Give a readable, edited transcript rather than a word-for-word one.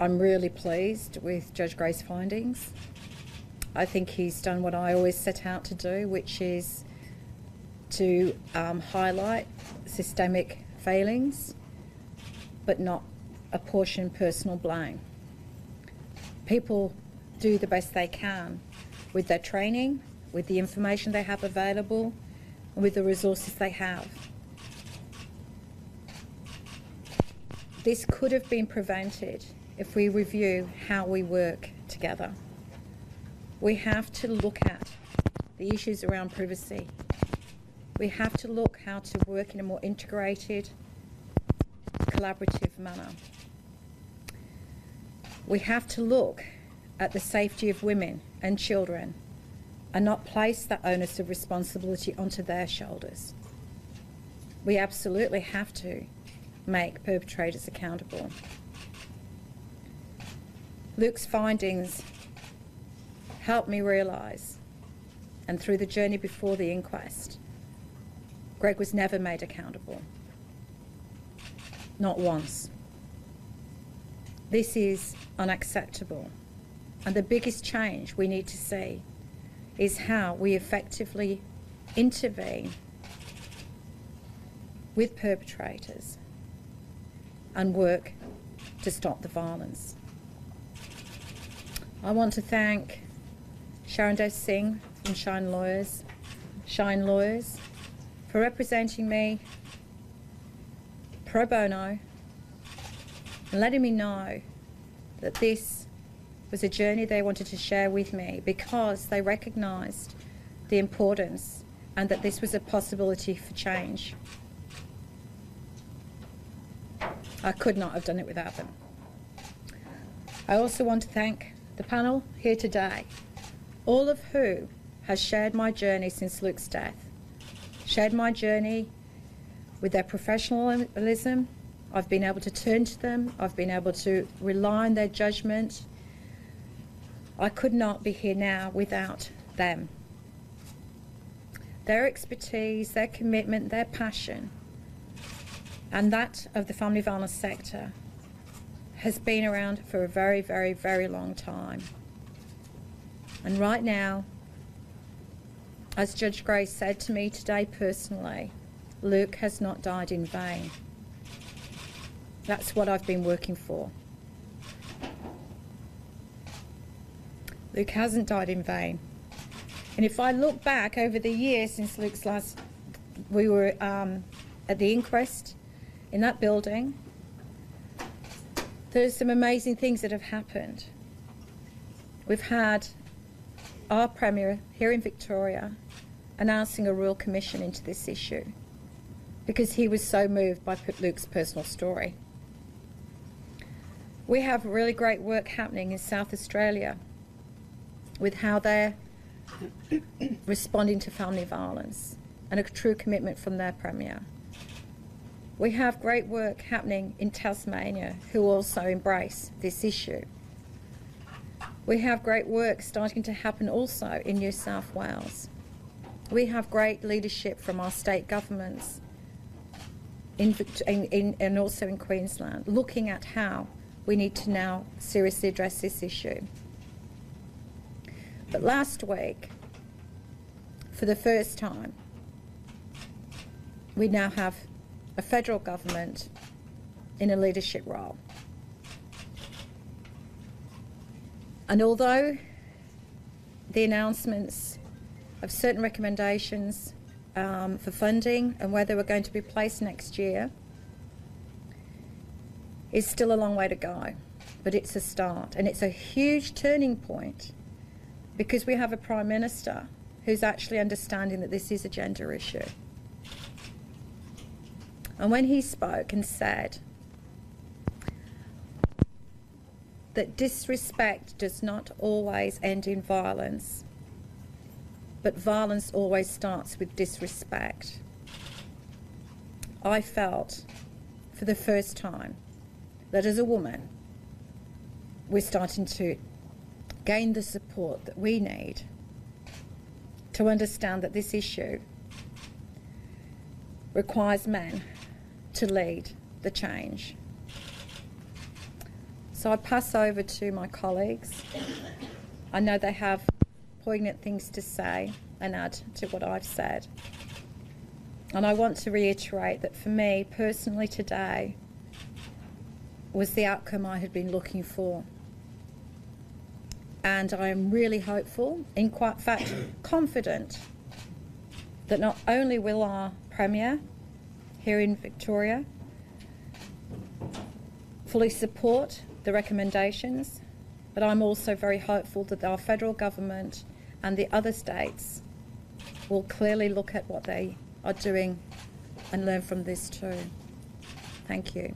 I'm really pleased with Judge Gray's findings. I think he's done what I always set out to do, which is to highlight systemic failings, but not apportion personal blame. People do the best they can with their training, with the information they have available, and with the resources they have. This could have been prevented if we review how we work together. We have to look at the issues around privacy. We have to look how to work in a more integrated, collaborative manner. We have to look at the safety of women and children and not place that onus of responsibility onto their shoulders. We absolutely have to make perpetrators accountable. Luke's findings helped me realise, and through the journey before the inquest, Greg was never made accountable. Not once. This is unacceptable. And the biggest change we need to see is how we effectively intervene with perpetrators and work to stop the violence. I want to thank Sharon Dev Singh from Shine Lawyers, for representing me pro bono and letting me know that this was a journey they wanted to share with me because they recognised the importance and that this was a possibility for change. I could not have done it without them. I also want to thank the panel here today, all of who has shared my journey since Luke's death, shared my journey with their professionalism. I've been able to turn to them. I've been able to rely on their judgment. I could not be here now without them. Their expertise, their commitment, their passion, and that of the family violence sector has been around for a very, very, very long time. And right now, as Judge Gray said to me today personally, Luke has not died in vain. That's what I've been working for. Luke hasn't died in vain. And if I look back over the years since Luke's last, we were at the inquest in that building, there's some amazing things that have happened. We've had our Premier here in Victoria announcing a royal commission into this issue because he was so moved by Luke's personal story. We have really great work happening in South Australia with how they're responding to family violence and a true commitment from their Premier. We have great work happening in Tasmania who also embrace this issue. We have great work starting to happen also in New South Wales. We have great leadership from our state governments and also in Queensland, looking at how we need to now seriously address this issue. But last week, for the first time, we now have a federal government in a leadership role. And although the announcements of certain recommendations for funding and where they were going to be placed next year is still a long way to go, but it's a start. And it's a huge turning point because we have a Prime Minister who's actually understanding that this is a gender issue. And when he spoke and said that disrespect does not always end in violence, but violence always starts with disrespect, I felt for the first time that as a woman, we're starting to gain the support that we need to understand that this issue requires men to lead the change. So I pass over to my colleagues. I know they have poignant things to say and add to what I've said. And I want to reiterate that for me, personally today, was the outcome I had been looking for. And I am really hopeful, in fact confident, that not only will our Premier here in Victoria fully support the recommendations, but I'm also very hopeful that our federal government and the other states will clearly look at what they are doing and learn from this too. Thank you.